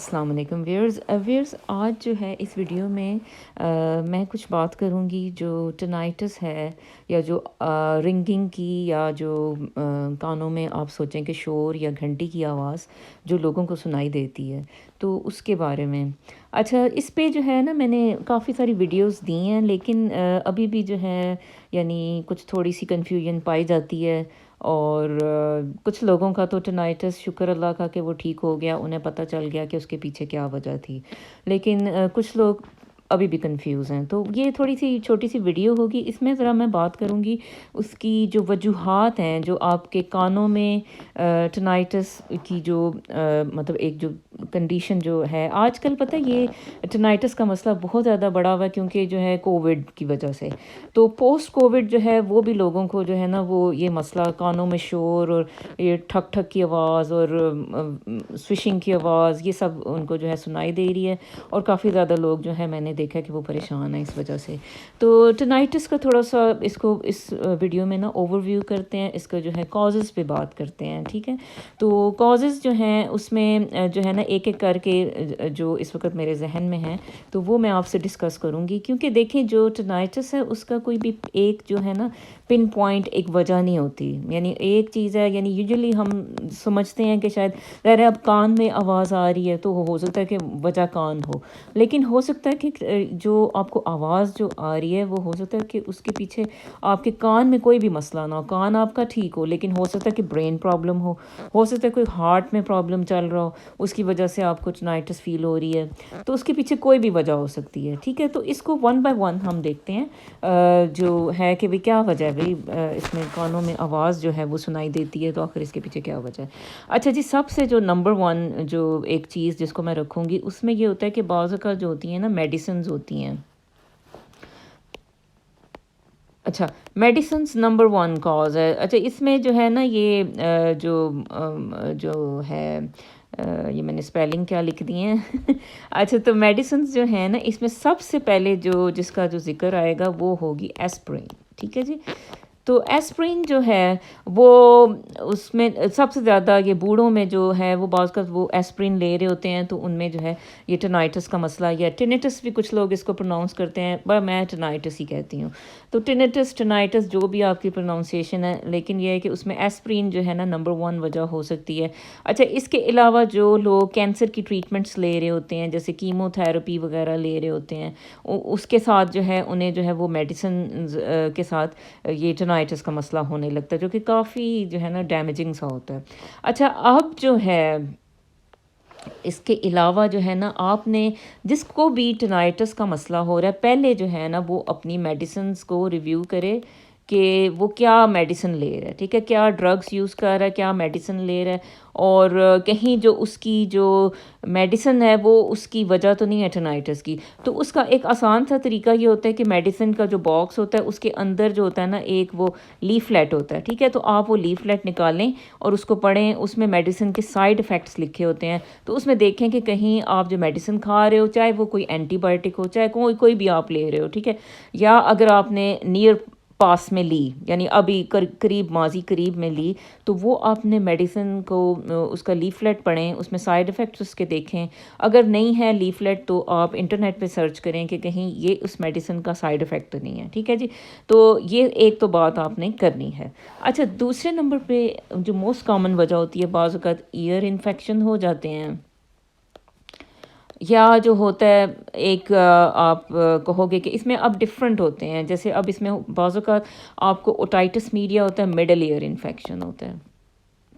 السلام علیکم ویئرز آج جو ہے اس ویڈیو میں میں کچھ بات کروں گی جو ٹینائٹس ہے یا جو رنگنگ کی یا جو کانوں میں آپ سوچیں کہ شور یا گھنٹی کی آواز جو لوگوں کو سنائی دیتی ہے تو اس کے بارے میں. اچھا اس پہ جو ہے نا میں نے کافی ساری ویڈیوز دی ہیں لیکن ابھی بھی جو ہے یعنی کچھ تھوڑی سی کنفیوژن پائی جاتی ہے اور کچھ لوگوں کا تو ٹینائٹس شکر اللہ کا کہ وہ ٹھیک ہو گیا, انہیں پتہ چل گیا کہ اس کے پیچھے کیا وجہ تھی, لیکن کچھ لوگ ابھی بھی کنفیوز ہیں. تو یہ تھوڑی سی چھوٹی سی ویڈیو ہوگی, اس میں ذرا میں بات کروں گی اس کی جو وجوہات ہیں جو آپ کے کانوں میں ٹینائٹس کی جو مطلب ایک جو کنڈیشن جو ہے آج کل پتہ ہے یہ ٹینائٹس کا مسئلہ بہت زیادہ بڑا ہوا ہے کیونکہ جو ہے کووڈ کی وجہ سے. تو پوسٹ کووڈ جو ہے وہ بھی لوگوں کو جو ہے نا وہ یہ مسئلہ کانوں میں شور اور یہ ٹھک ٹھک کی آواز اور سوئشنگ کی آواز یہ سب ان کو جو ہے سنائی دے رہی ہے, اور کافی زیادہ لوگ جو ہے میں نے دیکھا کہ وہ پریشان ہیں اس وجہ سے. تو ٹینائٹس کا تھوڑا سا اس ویڈیو میں نا اوور ویو کرتے ہیں, اس کا جو ہے کازز پہ بات کرتے ہیں, ٹھیک ہے. تو کازز جو ہیں اس میں جو ہے نا ایک ایک کر کے جو اس وقت میرے ذہن میں ہیں تو وہ میں آپ سے ڈسکس کروں گی, کیونکہ دیکھیں جو ٹینائٹس ہے اس کا کوئی بھی ایک جو ہے نا پن پوائنٹ ایک وجہ نہیں ہوتی. یعنی ایک چیز ہے, یعنی یوزلی ہم سمجھتے ہیں کہ شاید ظاہر اب کان میں آواز آ رہی ہے تو ہو سکتا ہے کہ وجہ کان ہو, لیکن ہو سکتا ہے کہ جو آپ کو آواز جو آ رہی ہے وہ ہو سکتا ہے کہ اس کے پیچھے آپ کے کان میں کوئی بھی مسئلہ نہ ہو, کان آپ کا ٹھیک ہو لیکن ہو سکتا ہے کہ برین پرابلم ہو سکتا ہے کوئی ہارٹ میں پرابلم چل رہا ہو, اس کی وجہ سے آپ کو ٹینائٹس فیل ہو رہی ہے, تو اس کے پیچھے کوئی بھی وجہ ہو سکتی ہے, ٹھیک ہے. تو اس کو ون بائی ون ہم دیکھتے ہیں جو ہے کہ کیا وجہ ہے بھائی اس میں کانوں میں آواز جو ہے وہ سنائی دیتی ہے, تو آخر اس کے پیچھے کیا وجہ ہے. اچھا جی, سب سے جو نمبر ون جو ایک چیز جس کو میں رکھوں گی اس میں یہ ہوتا ہے کہ بعض اوقات جو ہوتی ہیں نا میڈیسنز ہوتی ہیں. اچھا میڈیسنز نمبر ون کاز ہے. اچھا اس میں جو ہے نا یہ جو ہے یہ میں نے اسپیلنگ کیا لکھ دی ہیں اچھا تو میڈیسنز جو ہیں نا اس میں سب سے پہلے جس کا جو ذکر آئے گا وہ ہوگی ایسپرین, ٹھیک ہے جی. تو ایسپرین جو ہے وہ اس میں سب سے زیادہ یہ بوڑھوں میں جو ہے وہ بعض کا وہ ایسپرین لے رہے ہوتے ہیں تو ان میں جو ہے یہ ٹینائٹس کا مسئلہ, یا ٹینیٹس بھی کچھ لوگ اس کو پروناؤنس کرتے ہیں, پر میں ٹینائٹس ہی کہتی ہوں. تو ٹینائٹس جو بھی آپ کی پروناؤنسیشن ہے, لیکن یہ ہے کہ اس میں ایسپرین جو ہے نا نمبر ون وجہ ہو سکتی ہے. اچھا اس کے علاوہ جو لوگ کینسر کی ٹریٹمنٹس لے رہے ہوتے ہیں جیسے کیمو تھراپی وغیرہ لے رہے ہوتے ہیں, اس کے ساتھ جو ہے انہیں جو ہے وہ میڈیسن کے ساتھ یہ ٹینائٹس کا مسئلہ ہونے لگتا ہے جو کہ کافی جو ہے نا ڈیمیجنگ سا ہوتا ہے. اچھا اب جو ہے اس کے علاوہ جو ہے نا آپ نے جس کو بھی ٹینائٹس کا مسئلہ ہو رہا ہے پہلے جو ہے نا وہ اپنی میڈیسنز کو ریویو کرے کہ وہ کیا میڈیسن لے رہا ہے, ٹھیک ہے, کیا ڈرگس یوز کر رہا ہے, کیا میڈیسن لے رہا ہے, اور کہیں جو اس کی جو میڈیسن ہے وہ اس کی وجہ تو نہیں ہے ٹینائٹس کی. تو اس کا ایک آسان سا طریقہ یہ ہوتا ہے کہ میڈیسن کا جو باکس ہوتا ہے اس کے اندر جو ہوتا ہے نا ایک وہ لیفلیٹ ہوتا ہے, ٹھیک ہے. تو آپ وہ لیفلیٹ نکالیں اور اس کو پڑھیں, اس میں میڈیسن کے سائیڈ افیکٹس لکھے ہوتے ہیں. تو اس میں دیکھیں کہ کہیں آپ جو میڈیسن کھا رہے ہو چاہے وہ کوئی اینٹی بائیوٹک ہو چاہے کوئی بھی آپ لے رہے ہو, ٹھیک ہے, یا اگر آپ نے نیئر پاس میں لی یعنی ابھی قریب ماضی قریب میں لی تو وہ آپ نے میڈیسن کو اس کا لیفلیٹ پڑھیں, اس میں سائیڈ افیکٹس اس کے دیکھیں. اگر نہیں ہے لیفلیٹ تو آپ انٹرنیٹ پہ سرچ کریں کہ کہیں یہ اس میڈیسن کا سائیڈ افیکٹ تو نہیں ہے, ٹھیک ہے جی. تو یہ ایک تو بات آپ نے کرنی ہے. اچھا دوسرے نمبر پہ جو موسٹ کامن وجہ ہوتی ہے بعض اوقات ایئر انفیکشن ہو جاتے ہیں, یا جو ہوتا ہے ایک آپ کہو گے کہ اس میں اب ڈفرینٹ ہوتے ہیں, جیسے اب اس میں بعض اوقات آپ کو اوٹائٹس میڈیا ہوتا ہے, مڈل ایئر انفیکشن ہوتا ہے,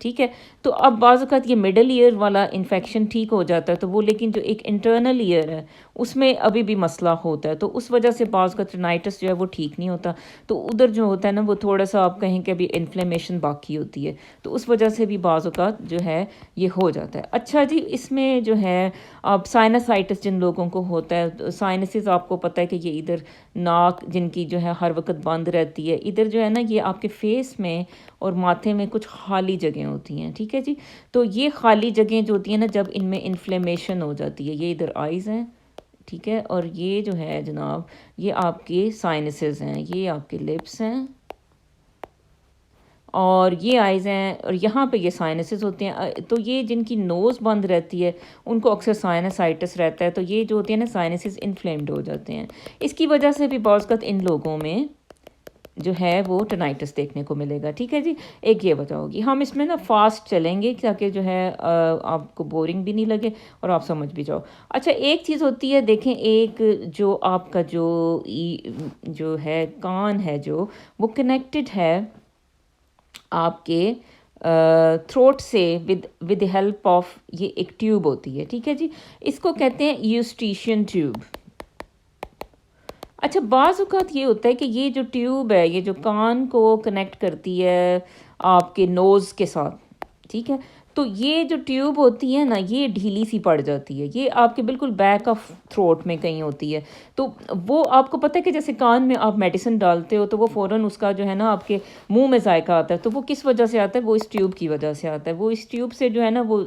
ٹھیک ہے. تو اب بعض اوقات یہ مڈل ایئر والا انفیکشن ٹھیک ہو جاتا ہے تو وہ, لیکن جو ایک انٹرنل ایئر ہے اس میں ابھی بھی مسئلہ ہوتا ہے, تو اس وجہ سے بعض کا ٹینائٹس جو ہے وہ ٹھیک نہیں ہوتا. تو ادھر جو ہوتا ہے نا وہ تھوڑا سا آپ کہیں کہ ابھی انفلیمیشن باقی ہوتی ہے, تو اس وجہ سے بھی بعض اوقات جو ہے یہ ہو جاتا ہے. اچھا جی اس میں جو ہے اب سائنسائٹس جن لوگوں کو ہوتا ہے, سائنسز آپ کو پتہ ہے کہ یہ ادھر ناک جن کی جو ہے ہر وقت بند رہتی ہے, ادھر جو ہے نا یہ آپ کے فیس میں اور ماتھے میں کچھ خالی جگہیں ہوتی ہیں, ٹھیک ہے جی. تو یہ خالی جگہیں جو ہوتی ہیں نا جب ان میں انفلیمیشن ہو جاتی ہے, یہ ادھر آئیز ہیں, ٹھیک ہے, اور یہ جو ہے جناب یہ آپ کے سائنسز ہیں, یہ آپ کے لپس ہیں, اور یہ آئز ہیں اور یہاں پہ یہ سائنسز ہوتے ہیں. تو یہ جن کی نوز بند رہتی ہے ان کو اکثر سائنسائٹس رہتا ہے. تو یہ جو ہوتے ہیں نا سائنسز انفلیمڈ ہو جاتے ہیں. اس کی وجہ سے بھی بعض اوقات ان لوگوں میں جو ہے وہ ٹینائٹس دیکھنے کو ملے گا. ٹھیک ہے جی, ایک یہ وجہ ہوگی. ہم اس میں نا فاسٹ چلیں گے تاکہ جو ہے آپ کو بورنگ بھی نہیں لگے اور آپ سمجھ بھی جاؤ. اچھا, ایک چیز ہوتی ہے دیکھیں, ایک جو آپ کا جو ہے کان ہے جو وہ کنیکٹڈ ہے آپ کے تھروٹ سے ود ہیلپ آف یہ ایک ٹیوب ہوتی ہے. ٹھیک ہے جی, اس کو کہتے ہیں ایوسٹیشین ٹیوب. اچھا, بعض اوقات یہ ہوتا ہے کہ یہ جو ٹیوب ہے یہ جو کان کو کنیکٹ کرتی ہے آپ کے نوز کے ساتھ, ٹھیک ہے, تو یہ جو ٹیوب ہوتی ہے نا یہ ڈھیلی سی پڑ جاتی ہے. یہ آپ کے بالکل بیک آف تھروٹ میں کہیں ہوتی ہے. تو وہ آپ کو پتہ ہے کہ جیسے کان میں آپ میڈیسن ڈالتے ہو تو وہ فوراً اس کا جو ہے نا آپ کے منہ میں ذائقہ آتا ہے. تو وہ کس وجہ سے آتا ہے؟ وہ اس ٹیوب کی وجہ سے آتا ہے. وہ اس ٹیوب سے جو ہے نا وہ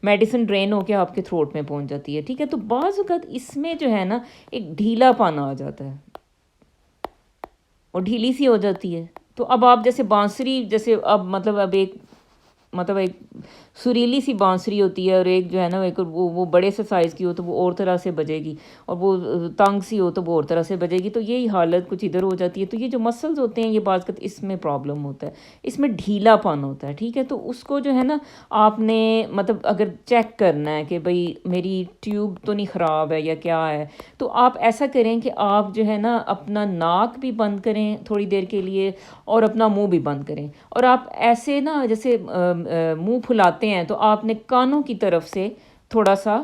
میڈیسن ڈرین ہو کے آپ کے تھروٹ میں پہنچ جاتی ہے. ٹھیک ہے, تو بعض اوقات اس میں جو ہے نا ایک ڈھیلا پانا آ جاتا ہے اور ڈھیلی سی ہو جاتی ہے. تو اب آپ جیسے بانسری, جیسے اب مطلب ایک سریلی سی بانسری ہوتی ہے اور ایک جو ہے نا ایک وہ بڑے سے سائز کی ہو تو وہ اور طرح سے بجے گی, اور وہ تنگ سی ہو تو وہ اور طرح سے بجے گی. تو یہی حالت کچھ ادھر ہو جاتی ہے. تو یہ جو مسلز ہوتے ہیں یہ بعض اوقات اس میں پرابلم ہوتا ہے, اس میں ڈھیلا پن ہوتا ہے. ٹھیک ہے, تو اس کو جو ہے نا آپ نے مطلب اگر چیک کرنا ہے کہ بھئی میری ٹیوب تو نہیں خراب ہے یا کیا ہے, تو آپ ایسا کریں کہ آپ جو ہے نا اپنا ناک بھی بند کریں تھوڑی دیر کے لیے اور اپنا منہ بھی بند کریں, اور آپ ایسے نا جیسے منہ پھلاتے ہیں تو آپ نے کانوں کی طرف سے تھوڑا سا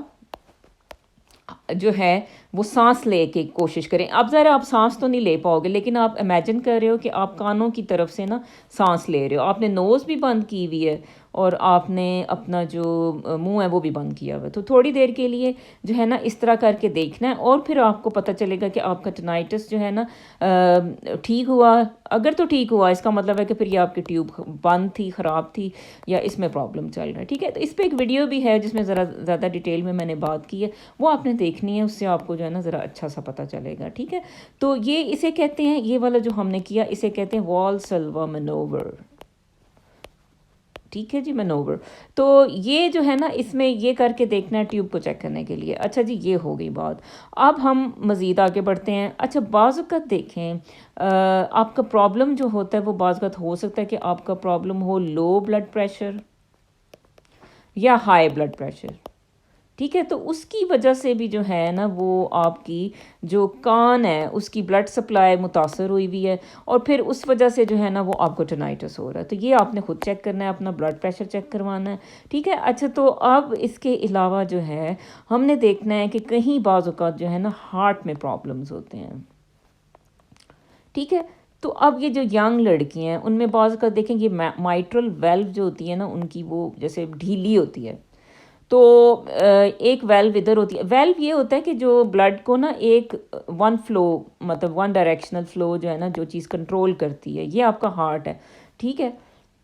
جو ہے وہ سانس لے کے کوشش کریں. اب ذرا آپ سانس تو نہیں لے پاؤ گے, لیکن آپ امیجن کر رہے ہو کہ آپ کانوں کی طرف سے نا سانس لے رہے ہو. آپ نے نوز بھی بند کی ہوئی ہے اور آپ نے اپنا جو منہ ہے وہ بھی بند کیا ہوا ہے. تو تھوڑی دیر کے لیے جو ہے نا اس طرح کر کے دیکھنا ہے, اور پھر آپ کو پتہ چلے گا کہ آپ کا ٹینائٹس جو ہے نا ٹھیک ہوا. اگر تو ٹھیک ہوا اس کا مطلب ہے کہ پھر یہ آپ کی ٹیوب بند تھی, خراب تھی, یا اس میں پرابلم چل رہا ہے. ٹھیک ہے, تو اس پہ ایک ویڈیو بھی ہے جس میں ذرا زیادہ ڈیٹیل میں نے بات کی ہے, وہ آپ نے دیکھنی ہے, اس سے آپ کو جو ہے نا ذرا اچھا سا پتہ چلے گا. ٹھیک ہے, تو یہ اسے کہتے ہیں, یہ والا جو ہم نے کیا اسے کہتے ہیں والسلوا مینوور. ٹھیک ہے جی, مینوور. تو یہ جو ہے نا اس میں یہ کر کے دیکھنا ہے ٹیوب کو چیک کرنے کے لیے. اچھا جی, یہ ہو گئی بات. اب ہم مزید آگے بڑھتے ہیں. اچھا, بعض اوقات دیکھیں آپ کا پرابلم جو ہوتا ہے وہ بعض اوقات ہو سکتا ہے کہ آپ کا پرابلم ہو لو بلڈ پریشر یا ہائی بلڈ پریشر. ٹھیک ہے, تو اس کی وجہ سے بھی جو ہے نا وہ آپ کی جو کان ہے اس کی بلڈ سپلائی متاثر ہوئی ہوئی ہے, اور پھر اس وجہ سے جو ہے نا وہ آپ کو ٹینائٹس ہو رہا ہے. تو یہ آپ نے خود چیک کرنا ہے, اپنا بلڈ پریشر چیک کروانا ہے. ٹھیک ہے. اچھا, تو اب اس کے علاوہ جو ہے ہم نے دیکھنا ہے کہ کہیں بعض اوقات جو ہے نا ہارٹ میں پرابلمز ہوتے ہیں. ٹھیک ہے, تو اب یہ جو ینگ لڑکی ہیں ان میں بعض اوقات دیکھیں یہ مائٹرل ویلو جو ہوتی ہے نا ان کی وہ جیسے ڈھیلی ہوتی ہے. تو ایک ویلو ادھر ہوتی ہے. ویلو یہ ہوتا ہے کہ جو بلڈ کو نا ایک ون فلو مطلب ون ڈائریکشنل فلو جو ہے نا جو چیز کنٹرول کرتی ہے, یہ آپ کا ہارٹ ہے. ٹھیک ہے,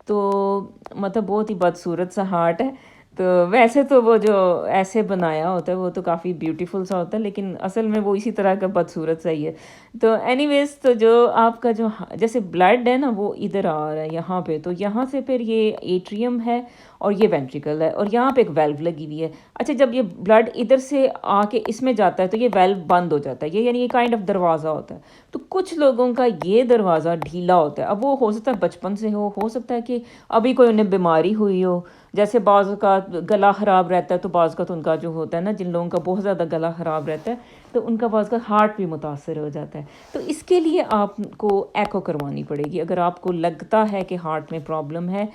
تو مطلب بہت ہی بدصورت سا ہارٹ ہے. تو ویسے تو وہ جو ایسے بنایا ہوتا ہے وہ تو کافی بیوٹیفل سا ہوتا ہے, لیکن اصل میں وہ اسی طرح کا بدصورت سا ہی ہے. تو اینی ویز, تو جو آپ کا جو جیسے بلڈ ہے نا وہ ادھر آ رہا ہے یہاں پہ, تو یہاں سے پھر یہ ایٹریم ہے اور یہ وینٹریکل ہے, اور یہاں پہ ایک ویلو لگی ہوئی ہے. اچھا, جب یہ بلڈ ادھر سے آ کے اس میں جاتا ہے تو یہ ویلو بند ہو جاتا ہے. یہ یعنی یہ کائنڈ آف دروازہ ہوتا ہے. تو کچھ لوگوں کا یہ دروازہ ڈھیلا ہوتا ہے. اب وہ ہو سکتا ہے بچپن سے ہو سکتا ہے کہ ابھی کوئی انہیں بیماری ہوئی ہو, جیسے بعض اوقات گلا خراب رہتا ہے تو بعض اوقات ان کا جو ہوتا ہے نا جن لوگوں کا بہت زیادہ گلا خراب رہتا ہے تو ان کا بعض اوقات ہارٹ بھی متاثر ہو جاتا ہے. تو اس کے لیے آپ کو ایکو کروانی پڑے گی. اگر آپ کو لگتا ہے کہ ہارٹ میں پرابلم ہے,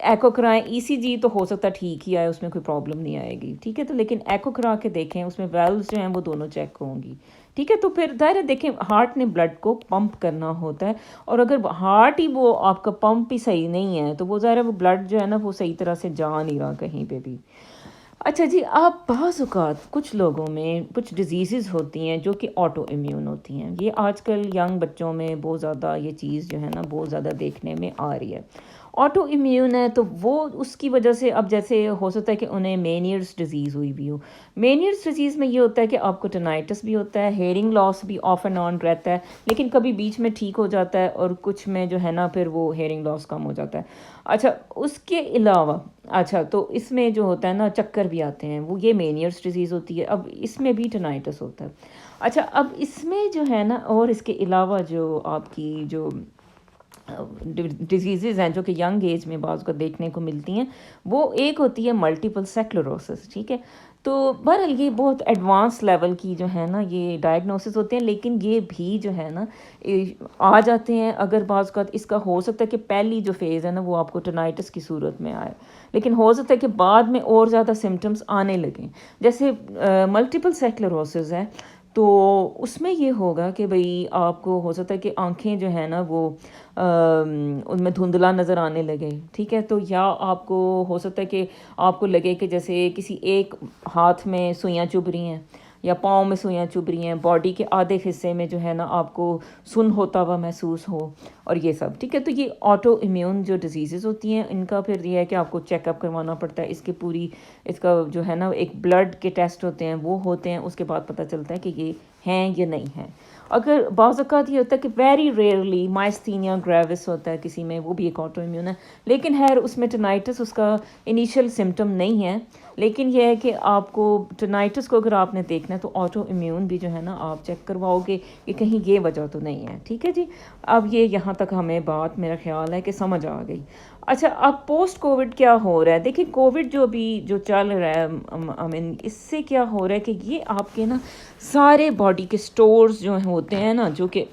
ایکو کرائیں. ای سی جی تو ہو سکتا ہے ٹھیک ہی آئے, اس میں کوئی پرابلم نہیں آئے گی. ٹھیک ہے, تو لیکن ایکو کرا کے دیکھیں, اس میں ویلوز جو ہیں وہ دونوں چیک ہوں گی. ٹھیک ہے, تو پھر ظاہر ہے دیکھیں ہارٹ نے بلڈ کو پمپ کرنا ہوتا ہے, اور اگر ہارٹ ہی وہ آپ کا پمپ ہی صحیح نہیں ہے تو وہ ظاہر ہے وہ بلڈ جو ہے نا وہ صحیح طرح سے جا نہیں رہا کہیں پہ بھی. اچھا جی, آپ بعض اوقات کچھ لوگوں میں کچھ ڈیزیزز ہوتی ہیں جو کہ آٹو امیون ہوتی ہیں. یہ آج کل ینگ بچوں میں بہت زیادہ یہ چیز جو ہے نا بہت زیادہ دیکھنے میں آ رہی ہے. آٹو امیون ہے تو وہ اس کی وجہ سے اب جیسے ہو سکتا ہے کہ انہیں مینیئرس ڈیزیز ہوئی بھی ہو. مینیئرس ڈیزیز میں یہ ہوتا ہے کہ آپ کو ٹینائٹس بھی ہوتا ہے, ہیئرنگ لاس بھی آف اینڈ آن رہتا ہے, لیکن کبھی بیچ میں ٹھیک ہو جاتا ہے اور کچھ میں جو ہے نا پھر وہ ہیئرنگ لاس کم ہو جاتا ہے. اچھا اس کے علاوہ اچھا تو اس میں جو ہوتا ہے نا چکر بھی آتے ہیں, وہ یہ مینیئرس ڈیزیز ہوتی ہے. اب اس میں بھی ٹینائٹس ہوتا ہے. اچھا اب اس میں جو ہے نا اور اس کے علاوہ جو آپ کی جو ڈیزیزز ہیں جو کہ ینگ ایج میں بعض کو دیکھنے کو ملتی ہیں, وہ ایک ہوتی ہے ملٹیپل سیکلروسس. ٹھیک ہے, تو بہرحال یہ بہت ایڈوانس لیول کی جو ہے نا یہ ڈائگنوسس ہوتے ہیں, لیکن یہ بھی جو ہے نا آ جاتے ہیں. اگر بعض کا اس کا ہو سکتا ہے کہ پہلی جو فیز ہے نا وہ آپ کو ٹینائٹس کی صورت میں آئے, لیکن ہو سکتا ہے کہ بعد میں اور زیادہ سمٹمز آنے لگیں. جیسے ملٹیپل سیکلروسس ہے تو اس میں یہ ہوگا کہ بھئی آپ کو ہو سکتا ہے کہ آنکھیں جو ہیں نا وہ ان میں دھندلا نظر آنے لگے. ٹھیک ہے, تو یا آپ کو ہو سکتا ہے کہ آپ کو لگے کہ جیسے کسی ایک ہاتھ میں سوئیاں چبھ رہی ہیں یا پاؤں میں سوئیاں چبھ رہی ہیں, باڈی کے آدھے حصے میں جو ہے نا آپ کو سن ہوتا ہوا محسوس ہو اور یہ سب. ٹھیک ہے, تو یہ آٹو امیون جو ڈیزیزز ہوتی ہیں ان کا پھر یہ ہے کہ آپ کو چیک اپ کروانا پڑتا ہے. اس کے پوری اس کا جو ہے نا ایک بلڈ کے ٹیسٹ ہوتے ہیں وہ ہوتے ہیں, اس کے بعد پتہ چلتا ہے کہ یہ ہیں یا نہیں ہیں. اگر بعض اوقات یہ ہوتا ہے کہ ویری ریئرلی مائستینیا گریوس ہوتا ہے کسی میں, وہ بھی ایک آٹو امیون ہے, لیکن خیر اس میں ٹینائٹس اس کا انیشیل سمٹم نہیں ہے. لیکن یہ ہے کہ آپ کو ٹینائٹس کو اگر آپ نے دیکھنا ہے تو آٹو امیون بھی جو ہے نا آپ چیک کرواؤ گے کہ کہیں یہ وجہ تو نہیں ہے. ٹھیک ہے جی, اب یہ یہاں تک ہمیں بات میرا خیال ہے کہ سمجھ آ گئی. اچھا اب پوسٹ کووڈ کیا ہو رہا ہے, دیکھیں کووڈ جو بھی جو چل رہا ہے اس سے کیا ہو رہا ہے کہ یہ آپ کے نا سارے باڈی کے سٹورز جو ہوتے ہیں نا, جو کہ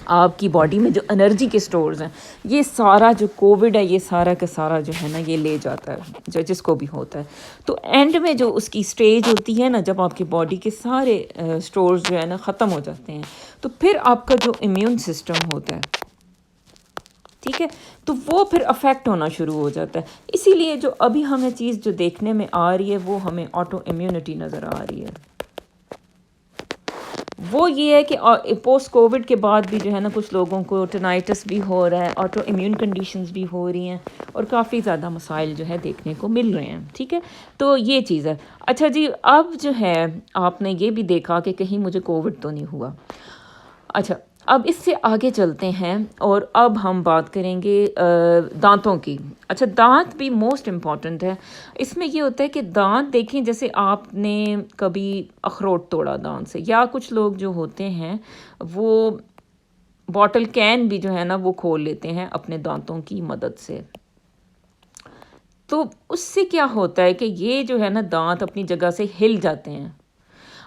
آپ کی باڈی میں جو انرجی کے سٹورز ہیں, یہ سارا جو کووڈ ہے یہ سارا کا سارا جو ہے نا یہ لے جاتا ہے جس کو بھی ہوتا ہے. تو اینڈ میں جو اس کی سٹیج ہوتی ہے نا, جب آپ کی باڈی کے سارے سٹورز جو ہے نا ختم ہو جاتے ہیں, تو پھر آپ کا جو امیون سسٹم ہوتا ہے, ٹھیک ہے, تو وہ پھر افیکٹ ہونا شروع ہو جاتا ہے. اسی لیے جو ابھی ہمیں چیز جو دیکھنے میں آ رہی ہے وہ ہمیں آٹو امیونٹی نظر آ رہی ہے. وہ یہ ہے کہ پوسٹ کووڈ کے بعد بھی جو ہے نا کچھ لوگوں کو ٹینائٹس بھی ہو رہا ہے, آٹو امیون کنڈیشنز بھی ہو رہی ہیں, اور کافی زیادہ مسائل جو ہے دیکھنے کو مل رہے ہیں. ٹھیک ہے, تو یہ چیز ہے. اچھا جی, اب جو ہے آپ نے یہ بھی دیکھا کہ کہیں مجھے کووڈ تو نہیں ہوا. اچھا اب اس سے آگے چلتے ہیں اور اب ہم بات کریں گے دانتوں کی. اچھا دانت بھی موسٹ امپورٹنٹ ہے. اس میں یہ ہوتا ہے کہ دانت دیکھیں, جیسے آپ نے کبھی اخروٹ توڑا دانت سے, یا کچھ لوگ جو ہوتے ہیں وہ بوٹل کین بھی جو ہے نا وہ کھول لیتے ہیں اپنے دانتوں کی مدد سے. تو اس سے کیا ہوتا ہے کہ یہ جو ہے نا دانت اپنی جگہ سے ہل جاتے ہیں.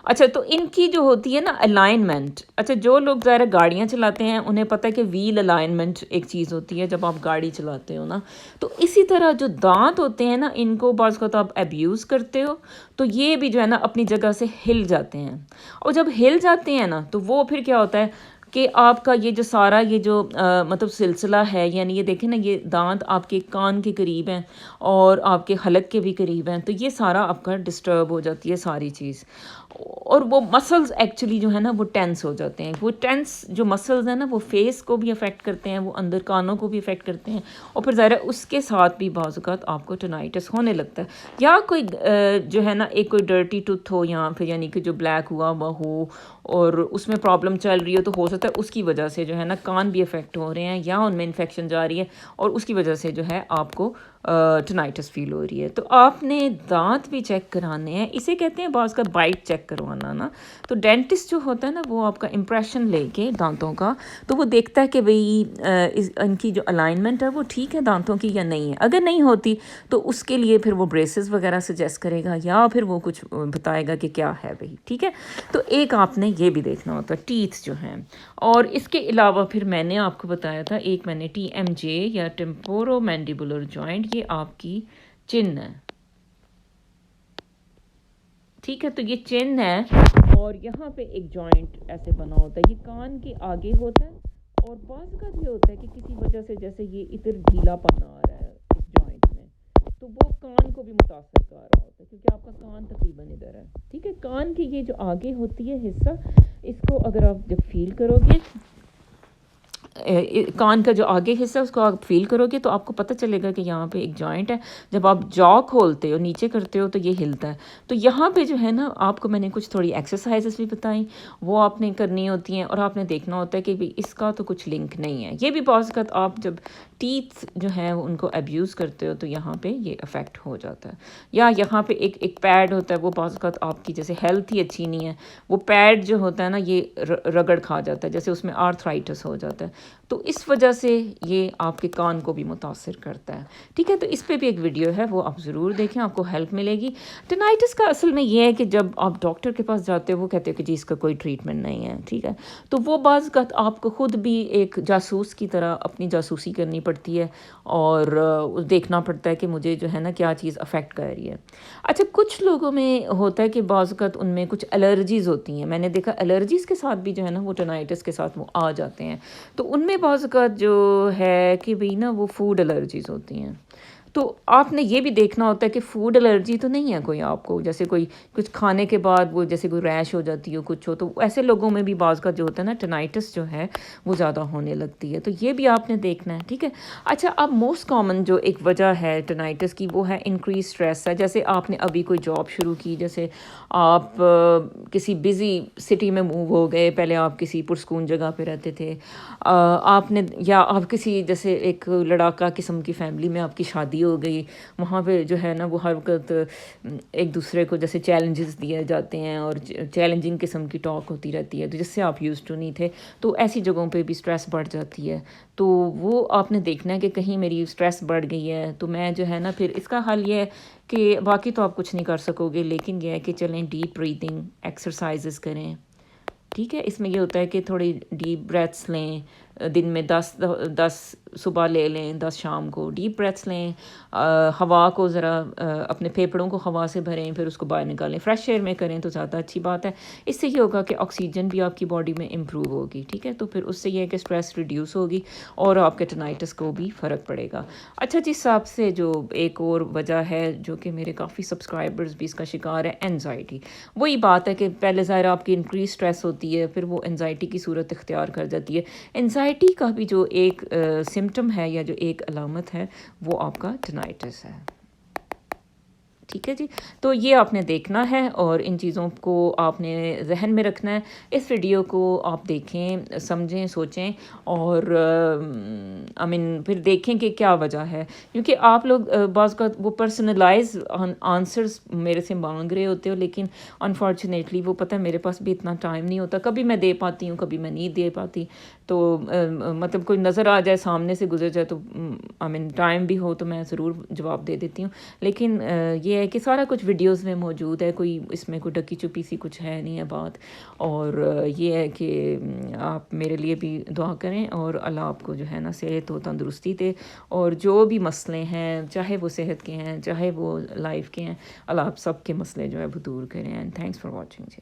اچھا تو ان کی جو ہوتی ہے نا الائنمنٹ, اچھا جو لوگ ظاہر گاڑیاں چلاتے ہیں انہیں پتہ ہے کہ ویل الائنمنٹ ایک چیز ہوتی ہے جب آپ گاڑی چلاتے ہو نا, تو اسی طرح جو دانت ہوتے ہیں نا ان کو بعض کو تو آپ ابیوز کرتے ہو تو یہ بھی جو ہے نا اپنی جگہ سے ہل جاتے ہیں. اور جب ہل جاتے ہیں نا تو وہ پھر کیا ہوتا ہے کہ آپ کا یہ جو سارا یہ جو مطلب سلسلہ ہے, یعنی یہ دیکھیں نا یہ دانت آپ کے کان کے قریب ہیں اور آپ کے حلق کے بھی قریب ہیں, تو یہ سارا آپ کا ڈسٹرب ہو جاتی ہے ساری چیز, اور وہ مسلز ایکچولی جو ہے نا وہ ٹینس ہو جاتے ہیں. وہ ٹینس جو مسلز ہیں نا وہ فیس کو بھی افیکٹ کرتے ہیں, وہ اندر کانوں کو بھی افیکٹ کرتے ہیں, اور پھر ظاہر ہے اس کے ساتھ بھی بعض اوقات آپ کو ٹینائٹس ہونے لگتا ہے. یا کوئی جو ہے نا ایک کوئی ڈرٹی ٹوتھ ہو, یا پھر یعنی کہ جو بلیک ہوا ہو اور اس میں پرابلم چل رہی ہو, تو ہو سکتا ہے اس کی وجہ سے جو ہے نا کان بھی افیکٹ ہو رہے ہیں یا ان میں انفیکشن جا رہی ہے, اور اس کی وجہ سے جو ہے آپ کو ٹینائٹس فیل ہو رہی ہے. تو آپ نے دانت بھی چیک کرانے ہیں, اسے کہتے ہیں بعض کا بائٹ چیک کروانا نا. تو ڈینٹسٹ جو ہوتا ہے نا وہ آپ کا امپریشن لے کے دانتوں کا, تو وہ دیکھتا ہے کہ بھئی ان کی جو الائنمنٹ ہے وہ ٹھیک ہے دانتوں کی یا نہیں ہے. اگر نہیں ہوتی تو اس کے لیے پھر وہ بریسز وغیرہ سجیسٹ کرے گا, یا پھر وہ کچھ بتائے گا کہ کیا ہے بھئی. ٹھیک ہے, تو ایک آپ نے یہ بھی دیکھنا ہوتا ہے ٹیتھ جو ہیں. اور اس کے علاوہ پھر میں نے آپ کو بتایا تھا ایک میں نے ٹی ایم جے یا ٹیمپورو مینڈیبولر جوائنٹ, یہ آپ کی چن ہے. ٹھیک ہے, تو یہ چن ہے اور یہاں پہ ایک جوائنٹ ایسے بنا ہوتا ہے, یہ کان کے آگے ہوتا ہے, اور بعض کا یہ ہوتا ہے کہ کسی وجہ سے جیسے یہ ادھر ڈھیلا پن آ رہا ہے اس جوائنٹ میں, تو وہ کان کو بھی متاثر کر رہا ہوتا ہے کیونکہ آپ کا کان تقریباً ادھر ہے. ٹھیک ہے, کان کی یہ جو آگے ہوتی ہے حصہ, اس کو اگر آپ جب فیل کرو گے کان کا جو آگے حصہ ہے اس کو آپ فیل کرو گے تو آپ کو پتہ چلے گا کہ یہاں پہ ایک جوائنٹ ہے. جب آپ جا کھولتے ہو نیچے کرتے ہو تو یہ ہلتا ہے. تو یہاں پہ جو ہے نا آپ کو میں نے کچھ تھوڑی ایکسرسائزز بھی بتائیں, وہ آپ نے کرنی ہوتی ہیں, اور آپ نے دیکھنا ہوتا ہے کہ بھی اس کا تو کچھ لنک نہیں ہے. یہ بھی بعض اوقات آپ جب ٹیتھ جو ہیں ان کو ابیوز کرتے ہو تو یہاں پہ یہ افیکٹ ہو جاتا ہے. یا یہاں پہ ایک پیڈ ہوتا ہے, وہ بعض اوقات آپ کی جیسے ہیلتھ ہی اچھی نہیں ہے, وہ پیڈ جو ہوتا ہے نا یہ رگڑ کھا جاتا ہے, جیسے اس میں آرتھرائٹس ہو جاتا ہے. تو اس وجہ سے یہ آپ کے کان کو بھی متاثر کرتا ہے. ٹھیک ہے, تو اس پہ بھی ایک ویڈیو ہے, وہ آپ ضرور دیکھیں, آپ کو ہیلپ ملے گی. ٹینائٹس کا اصل میں یہ ہے کہ جب آپ ڈاکٹر کے پاس جاتے ہو وہ کہتے ہیں کہ جی اس کا کوئی ٹریٹمنٹ نہیں ہے. ٹھیک ہے, تو وہ بعض اوقات آپ کو خود بھی ایک جاسوس کی طرح اپنی جاسوسی کرنی پڑتی ہے, اور دیکھنا پڑتا ہے کہ مجھے جو ہے نا کیا چیز افیکٹ کر رہی ہے. اچھا, کچھ لوگوں میں ہوتا ہے کہ بعض اوقات ان میں کچھ الرجیز ہوتی ہیں. میں نے دیکھا الرجیز کے ساتھ بھی جو ہے نا وہ ٹینائٹس کے ساتھ وہ آ جاتے ہیں. تو ان میں بعض اوقات جو ہے کہ بھئی نا وہ فوڈ الرجیز ہوتی ہیں. تو آپ نے یہ بھی دیکھنا ہوتا ہے کہ فوڈ الرجی تو نہیں ہے کوئی آپ کو, جیسے کوئی کچھ کھانے کے بعد وہ جیسے کوئی ریش ہو جاتی ہو کچھ ہو, تو ایسے لوگوں میں بھی بعض کا جو ہوتا ہے نا ٹینائٹس جو ہے وہ زیادہ ہونے لگتی ہے. تو یہ بھی آپ نے دیکھنا ہے. ٹھیک ہے, اچھا, اب موسٹ کامن جو ایک وجہ ہے ٹینائٹس کی وہ ہے انکریز اسٹریس ہے. جیسے آپ نے ابھی کوئی جاب شروع کی, جیسے آپ کسی بزی سٹی میں موو ہو گئے, پہلے آپ کسی پرسکون جگہ پہ رہتے تھے, آپ نے, یا آپ کسی جیسے ایک لڑاکا قسم کی فیملی میں آپ کی شادی ہو گئی, وہاں پہ جو ہے نا وہ ہر وقت ایک دوسرے کو جیسے چیلنجز دیے جاتے ہیں اور چیلنجنگ قسم کی ٹاک ہوتی رہتی ہے, تو جس سے آپ یوز ٹو نہیں تھے, تو ایسی جگہوں پہ بھی اسٹریس بڑھ جاتی ہے. تو وہ آپ نے دیکھنا ہے کہ کہیں میری اسٹریس بڑھ گئی ہے تو میں جو ہے نا پھر اس کا حل یہ ہے کہ باقی تو آپ کچھ نہیں کر سکو گے, لیکن یہ ہے کہ چلیں ڈیپ بریتھنگ ایکسرسائزز کریں. ٹھیک ہے, اس میں یہ ہوتا ہے کہ تھوڑی ڈیپ بریتھس لیں, دن میں 10 صبح لے لیں, 10 شام کو ڈیپ بریتھس لیں, ہوا کو ذرا اپنے پھیپھڑوں کو ہوا سے بھریں, پھر اس کو باہر نکالیں, فریش ایئر میں کریں تو زیادہ اچھی بات ہے. اس سے یہ ہوگا کہ آکسیجن بھی آپ کی باڈی میں امپروو ہوگی. ٹھیک ہے, تو پھر اس سے یہ ہے کہ اسٹریس ریڈیوس ہوگی اور آپ کے ٹینائٹس کو بھی فرق پڑے گا. اچھا, جس حساب سے جو ایک اور وجہ ہے جو کہ میرے کافی سبسکرائبرز بھی اس کا شکار ہے, اینزائٹی. وہی بات ہے کہ پہلے ظاہر آپ کی انکریز اسٹریس ہوتی ہے, پھر وہ انزائٹی کی صورت اختیار کر جاتی ہے. انزائٹی کا بھی جو ایک سمٹم ہے یا جو ایک علامت ہے وہ آپ کا ٹینائٹس ہے. ٹھیک ہے جی, تو یہ آپ نے دیکھنا ہے اور ان چیزوں کو آپ نے ذہن میں رکھنا ہے. اس ویڈیو کو آپ دیکھیں, سمجھیں, سوچیں, اور پھر دیکھیں کہ کیا وجہ ہے, کیونکہ آپ لوگ بعض کا وہ پرسنلائز آنسرز میرے سے مانگ رہے ہوتے ہو, لیکن انفارچونیٹلی وہ پتہ ہے میرے پاس بھی اتنا ٹائم نہیں ہوتا. کبھی میں دے پاتی ہوں, کبھی میں نہیں دے پاتی. تو مطلب کوئی نظر آ جائے, سامنے سے گزر جائے, تو ٹائم بھی ہو تو میں ضرور جواب دے دیتی ہوں. لیکن یہ ہے کہ سارا کچھ ویڈیوز میں موجود ہے, کوئی اس میں کوئی ڈکی چھپی سی کچھ ہے نہیں ہے بات. اور یہ ہے کہ آپ میرے لیے بھی دعا کریں, اور اللہ آپ کو جو ہے نا صحت و تندرستی دے, اور جو بھی مسئلے ہیں چاہے وہ صحت کے ہیں چاہے وہ لائف کے ہیں, اللہ آپ سب کے مسئلے جو ہے وہ دور کریں. And thanks for watching.